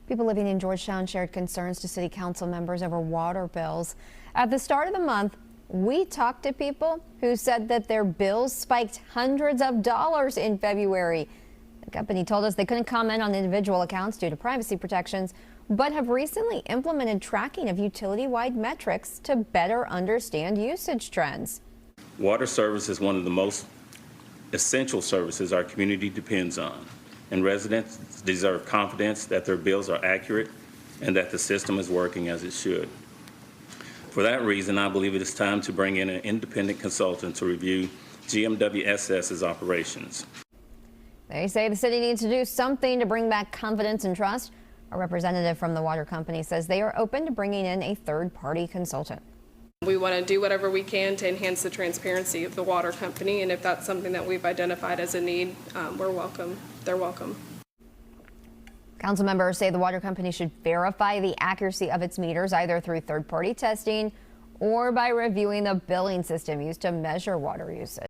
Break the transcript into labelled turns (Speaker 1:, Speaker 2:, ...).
Speaker 1: People living in Georgetown shared concerns to city council members over water bills. At the start of the month, we talked to people who said that their bills spiked hundreds of dollars in February. The company told us they couldn't comment on individual accounts due to privacy protections, but have recently implemented tracking of utility-wide metrics to better understand usage trends.
Speaker 2: Water service is one of the most essential services our community depends on, and residents deserve confidence that their bills are accurate and that the system is working as it should. For that reason, I believe it is time to bring in an independent consultant to review GMWSS's operations.
Speaker 1: They say the city needs to do something to bring back confidence and trust. A representative from the water company says they are open to bringing in a third-party consultant.
Speaker 3: We want to do whatever we can to enhance the transparency of the water company, and if that's something that we've identified as a need, we're welcome. They're welcome.
Speaker 1: Council members say the water company should verify the accuracy of its meters either through third-party testing or by reviewing the billing system used to measure water usage.